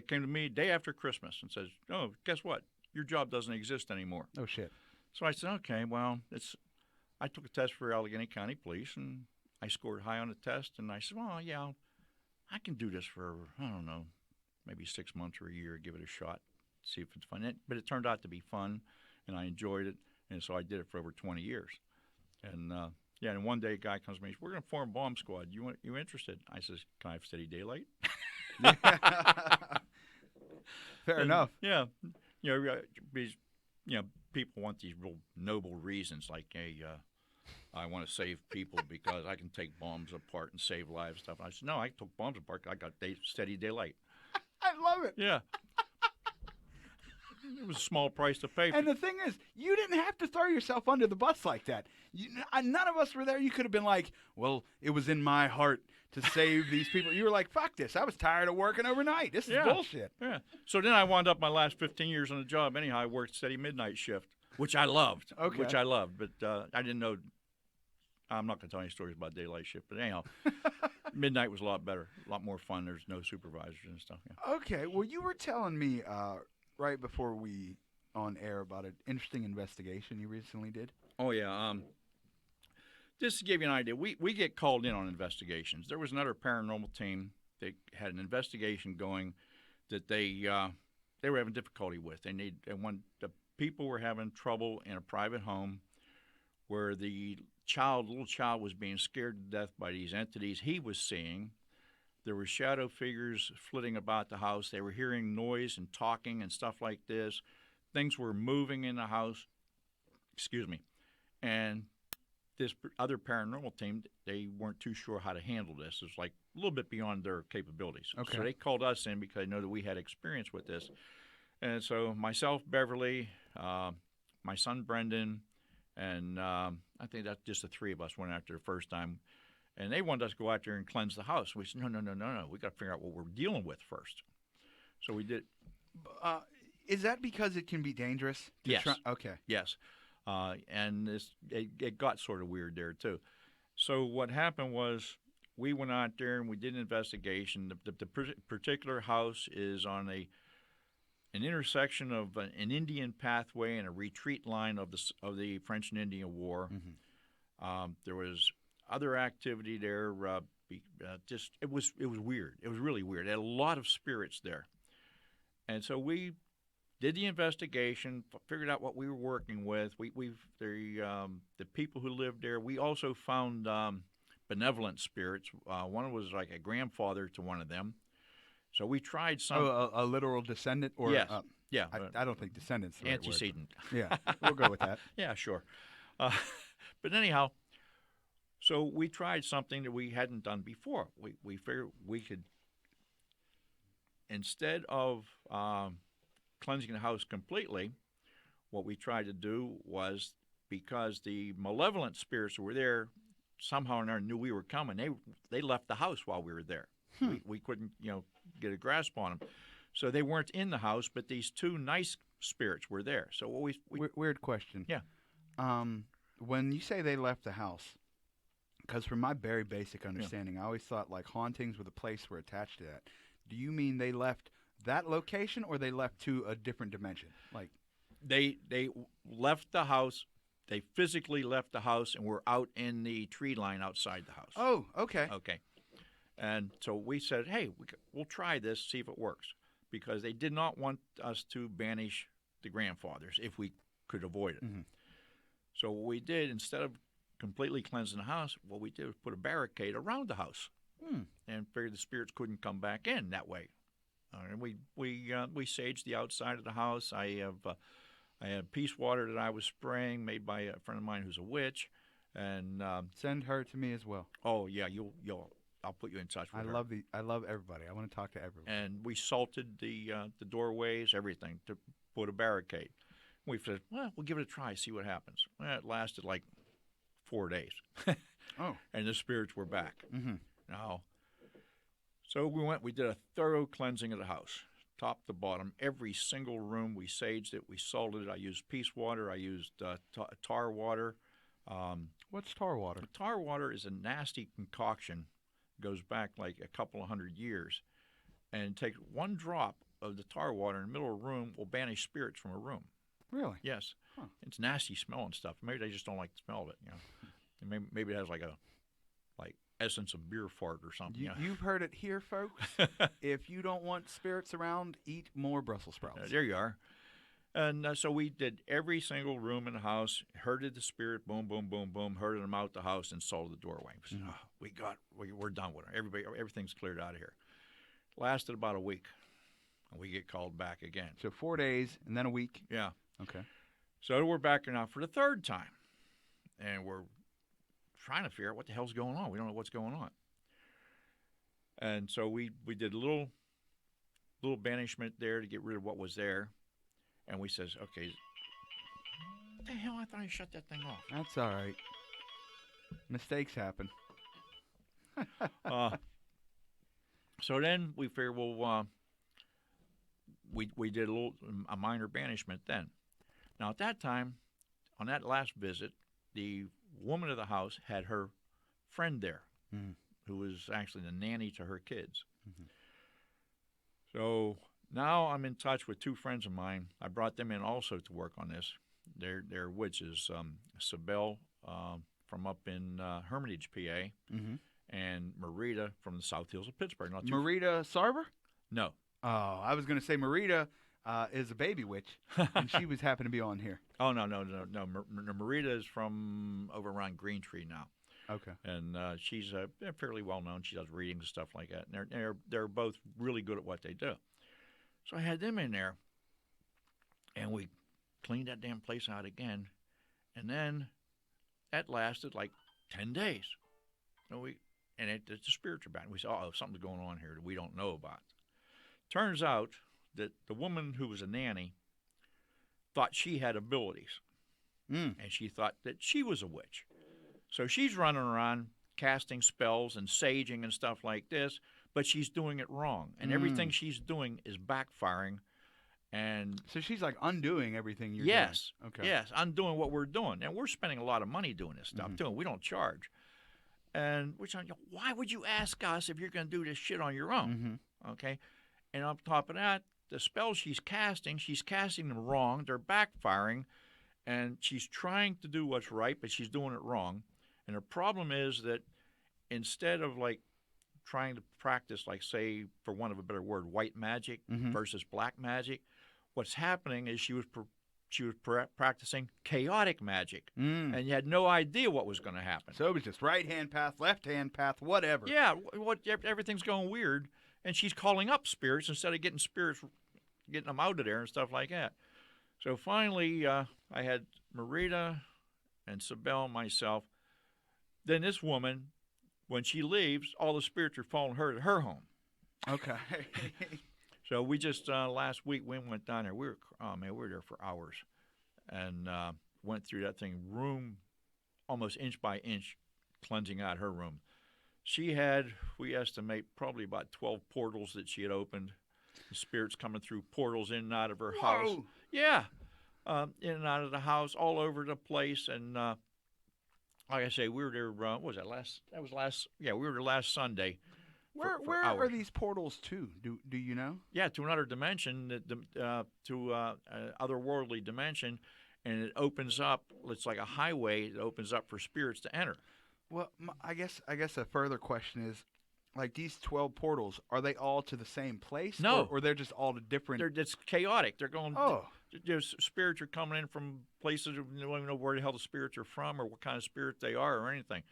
came to me day after Christmas and says, "Oh, guess what? Your job doesn't exist anymore." Oh, shit. So I said, "Okay, well, I took a test for Allegheny County Police, and I scored high on the test. And I said, well, yeah, I can do this for, I don't know, maybe 6 months or a year, give it a shot, see if it's fun." But it turned out to be fun, and I enjoyed it. And so I did it for over 20 years. And, and one day a guy comes to me and says, "We're going to form a bomb squad. You interested?" I says, "Can I have steady daylight?" Fair enough. Yeah. People want these real noble reasons like, hey, I want to save people because I can take bombs apart and save lives and stuff. And I said, no, I took bombs apart. I got steady daylight. I love it. Yeah. It was a small price to pay. And the thing is, you didn't have to throw yourself under the bus like that. None of us were there. You could have been like, well, it was in my heart to save these people. You were like, fuck this. I was tired of working overnight. This is bullshit. Yeah. So then I wound up my last 15 years on the job. Anyhow, I worked steady midnight shift, which I loved. Okay. Which I loved. But I didn't know. I'm not going to tell any stories about daylight shift. But anyhow, midnight was a lot better, a lot more fun. There's no supervisors and stuff. Yeah. Okay. Well, you were telling me right before we on air about an interesting investigation you recently did. Oh, yeah. Just to give you an idea, we get called in on investigations. There was another paranormal team that had an investigation going that they were having difficulty with. The people were having trouble in a private home where the little child was being scared to death by these entities he was seeing. There were shadow figures flitting about the house. They were hearing noise and talking and stuff like this. Things were moving in the house. Excuse me. And this other paranormal team, they weren't too sure how to handle this. It was like a little bit beyond their capabilities. Okay. So they called us in because they know that we had experience with this. And so myself, Beverly, my son Brendan, and I think that's just the three of us went out there the first time. And they wanted us to go out there and cleanse the house. We said, no. We got to figure out what we're dealing with first. So we did. Is that because it can be dangerous? Yes. Okay. Yes. And it got sort of weird there, too. So what happened was we went out there and we did an investigation. The particular house is on an intersection of an Indian pathway and a retreat line of the French and Indian War. Mm-hmm. There was other activity there. It was weird. It was really weird. It had a lot of spirits there. And so we did the investigation, figured out what we were working with. The people who lived there. We also found benevolent spirits. One was like a grandfather to one of them. So we tried some. Oh, a literal descendant, or yes, yeah. I don't think descendant's the right antecedent. Word. Yeah, we'll go with that. Yeah, sure. But anyhow, so we tried something that we hadn't done before. We figured we could, instead of cleansing the house completely, what we tried to do was, because the malevolent spirits who were there somehow or another knew we were coming, they left the house while we were there. We couldn't get a grasp on them, so they weren't in the house. But these two nice spirits were there. So what we weird question. Yeah. When you say they left the house, because from my very basic understanding, I always thought like hauntings with a place were attached to that. Do you mean they left that location, or they left to a different dimension? Like, They left the house. They physically left the house and were out in the tree line outside the house. oh, okay. Okay. And so we said, hey, we'll try this, see if it works, because they did not want us to banish the grandfathers if we could avoid it. Mm-hmm. So what we did, instead of completely cleansing the house, what we did was put a barricade around the house, and figured the spirits couldn't come back in that way. And we saged the outside of the house. I had peace water that I was spraying, made by a friend of mine who's a witch, and Send her to me as well. oh yeah, I'll put you in touch with her. I love everybody. I want to talk to everyone. And we salted the doorways, everything, to put a barricade. We said, well, we'll give it a try, see what happens. Well, it lasted like 4 days. Oh. And the spirits were back. Mm-hmm. Now, so we did a thorough cleansing of the house, top to bottom. Every single room, we saged it, we salted it. I used peace water, I used tar water. What's tar water? Tar water is a nasty concoction, goes back like a couple of 100 years, and take one drop of the tar water in the middle of a room will banish spirits from a room. Really? Yes. Huh. It's nasty smelling stuff. Maybe they just don't like the smell of it. And maybe it has like essence of beer fart or something. You've heard it here, folks. If you don't want spirits around, eat more Brussels sprouts. There you are. And so we did every single room in the house, herded the spirit, boom, boom, boom, boom, herded them out the house, and salted the doorway. We said, we're done with it. Everything's cleared out of here. Lasted about a week, and we get called back again. So 4 days and then a week. Yeah. Okay. So we're back now for the third time, and we're trying to figure out what the hell's going on. We don't know what's going on. And so we did a little banishment there to get rid of what was there. And we says, okay, what the hell? I thought I shut that thing off. That's all right. Mistakes happen. So then we figured, well, we did a minor banishment then. Now at that time, on that last visit, the woman of the house had her friend there, who was actually the nanny to her kids. Mm-hmm. So now I'm in touch with two friends of mine. I brought them in also to work on this. They're witches, Sabelle from up in Hermitage, PA, and Marita from the South Hills of Pittsburgh. Marita Sarver? No. Oh, I was going to say Marita is a baby witch, and she was happened to be on here. Oh, no. Marita is from over around Green Tree now. Okay. And she's fairly well known. She does readings and stuff like that. And they're both really good at what they do. So I had them in there, and we cleaned that damn place out again. And then that lasted like 10 days. The spirits are back. We said, something's going on here that we don't know about. Turns out that the woman who was a nanny thought she had abilities, and she thought that she was a witch. So she's running around casting spells and saging and stuff like this, but she's doing it wrong, and everything she's doing is backfiring. And so she's like undoing everything you're doing. Okay. Yes, undoing what we're doing, and we're spending a lot of money doing this stuff too. We don't charge, and we're saying, why would you ask us if you're going to do this shit on your own? Okay, and on top of that, the spells she's casting them wrong. They're backfiring, and she's trying to do what's right, but she's doing it wrong. And the problem is that instead of like trying to practice, like, say, for want of a better word, white magic versus black magic, what's happening is she was practicing chaotic magic, and you had no idea what was going to happen. So it was just right-hand path, left-hand path, whatever. Yeah, everything's going weird, and she's calling up spirits instead of getting them out of there and stuff like that. So finally, I had Marita and Sabelle and myself. Then this woman, when she leaves, all the spirits are following her to her home. Okay. So we just last week we went down there. We were there for hours, and went through that thing room, almost inch by inch, cleansing out her room. She had, we estimate, probably about 12 portals that she had opened. The spirits coming through portals in and out of her house. Yeah, in and out of the house, all over the place, and. Like I say, we were there. What was that? We were there last Sunday, Where hours. are these portals to? Do you know? Yeah, to another dimension, to otherworldly dimension, and it opens up. It's like a highway that opens up for spirits to enter. Well, I guess a further question is, like these 12 portals, are they all to the same place? No. or they're just all to different. It's chaotic. They're going. Oh. There's spirits are coming in from places you don't even know where the hell the spirits are from or what kind of spirit they are or anything.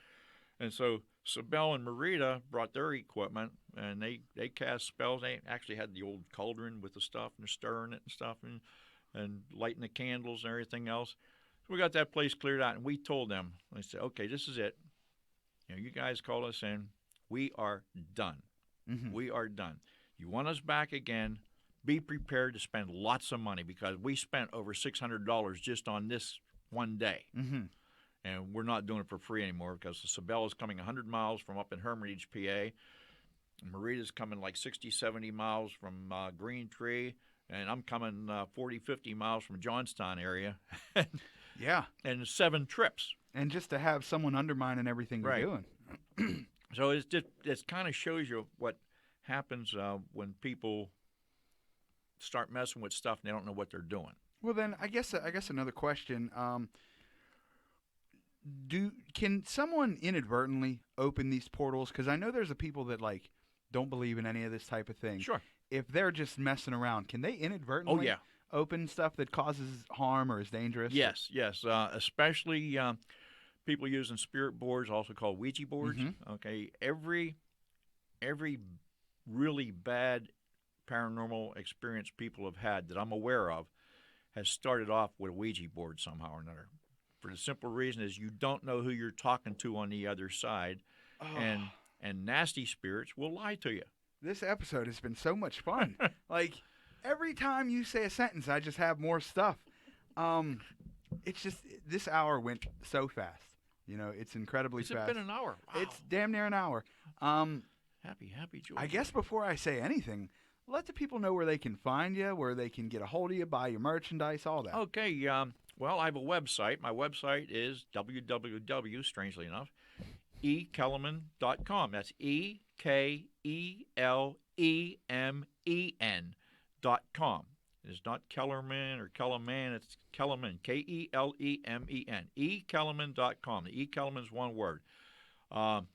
And so Sibel and Marita brought their equipment and they cast spells. They actually had the old cauldron with the stuff and stirring it and stuff and lighting the candles and everything else. So we got that place cleared out and we told them. They said, okay, this is it. You guys called us in. We are done. Mm-hmm. We are done. You want us back again? Be prepared to spend lots of money because we spent over $600 just on this one day. Mm-hmm. And we're not doing it for free anymore because the Sibel is coming 100 miles from up in Hermitage, PA. Marita's coming like 60, 70 miles from Green Tree. And I'm coming 40, 50 miles from Johnstown area. Yeah. And 7 trips. And just to have someone undermining everything Right. you're doing. So it kind of shows you what happens when people start messing with stuff and they don't know what they're doing. Well, then I guess another question. Can someone inadvertently open these portals? Because I know there's a people that like don't believe in any of this type of thing. Sure. If they're just messing around, can they inadvertently open stuff that causes harm or is dangerous? Yes. Especially people using spirit boards, also called Ouija boards. Mm-hmm. Okay. Every really bad paranormal experience people have had that I'm aware of has started off with a Ouija board somehow or another. For the simple reason is you don't know who you're talking to on the other side, and nasty spirits will lie to you. This episode has been so much fun. Like every time you say a sentence, I just have more stuff. It's just this hour went so fast. It's incredibly fast. It's been an hour. Wow. It's damn near an hour. Happy, George. I guess before I say anything, let the people know where they can find you, where they can get a hold of you, buy your merchandise, all that. Okay. Well, I have a website. My website is www, strangely enough, ekelemen.com. That's EKELEMEN.com. It's not Kellerman or Kelemen. It's Kelemen, Kelemen, ekelemen.com. The E-Kelemen is one word. On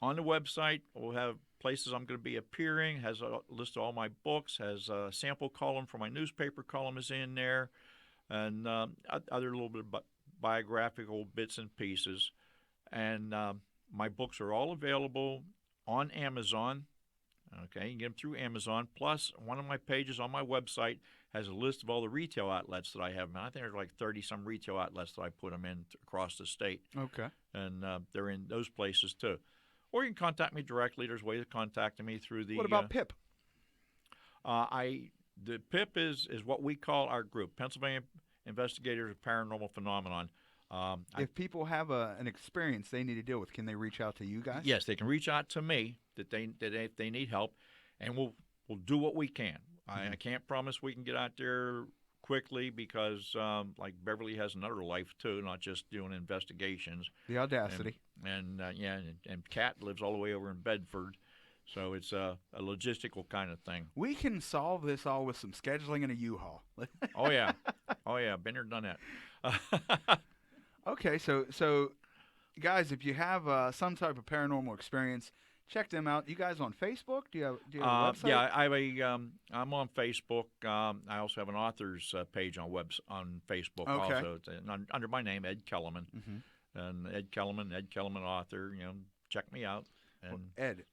the website, we'll have places I'm going to be appearing, has a list of all my books, has a sample column for my newspaper column is in there, and other little bit of biographical bits and pieces. And my books are all available on Amazon. Okay, you can get them through Amazon. Plus, one of my pages on my website has a list of all the retail outlets that I have. I think there's like 30-some retail outlets that I put them in across the state. Okay. And they're in those places, too. Or you can contact me directly. There's ways of contacting me through the... What about P.I.P.? The P.I.P. is what we call our group, Pennsylvania Investigators of Paranormal Phenomenon. If people have an experience they need to deal with, can they reach out to you guys? Yes, they can reach out to me that they need help, and we'll do what we can. I can't promise we can get out there quickly because, like, Beverly has another life too, not just doing investigations. The audacity. And Kat lives all the way over in Bedford, so it's a logistical kind of thing. We can solve this all with some scheduling and a U-Haul. Oh yeah, been there, done that. Okay, so guys, if you have some type of paranormal experience, check them out. You guys on Facebook? Do you have a website? Yeah, I'm on Facebook. I also have an author's page on Facebook. Okay. Also, it's under my name, Ed Kelemen, and Ed Kelemen author. Check me out. And well, Ed,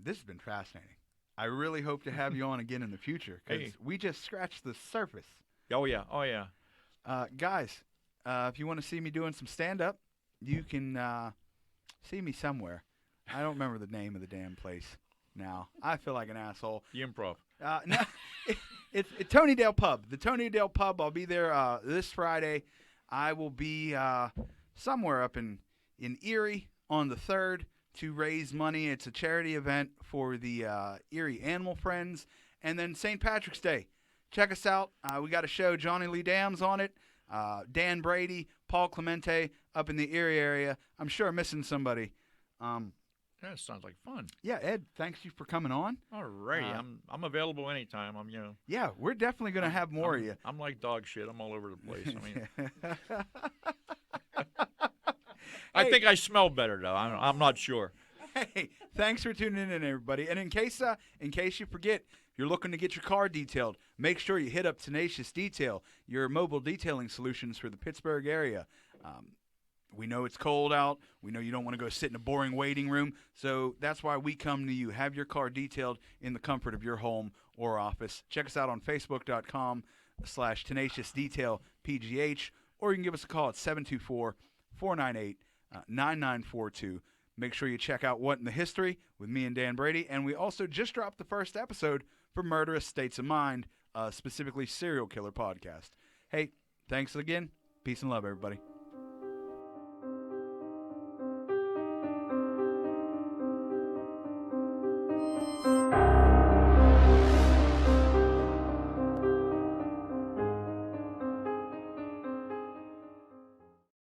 this has been fascinating. I really hope to have you on again in the future because we just scratched the surface. Oh yeah. Guys, if you want to see me doing some stand-up, you can see me somewhere. I don't remember the name of the damn place now. I feel like an asshole. The Improv. No, it's Tonydale Pub. The Tonydale Pub. I'll be there this Friday. I will be somewhere up in Erie on the 3rd to raise money. It's a charity event for the Erie Animal Friends. And then St. Patrick's Day. Check us out. We got a show. Johnny Lee Dams on it. Dan Brady, Paul Clemente up in the Erie area. I'm sure I'm missing somebody. That sounds like fun. Yeah, Ed, thanks you for coming on. All righty. I'm available anytime. Yeah, we're definitely going to have more of you. I'm like dog shit. I'm all over the place. I think I smell better, though. I'm not sure. Hey, thanks for tuning in, everybody. And in case you forget, if you're looking to get your car detailed, make sure you hit up Tenacious Detail, your mobile detailing solutions for the Pittsburgh area. We know it's cold out. We know you don't want to go sit in a boring waiting room. So that's why we come to you. Have your car detailed in the comfort of your home or office. Check us out on Facebook.com/TenaciousDetailPGH, or you can give us a call at 724-498-9942. Make sure you check out What in the History with me and Dan Brady. And we also just dropped the first episode for Murderous States of Mind, specifically serial killer podcast. Hey, thanks again. Peace and love, everybody.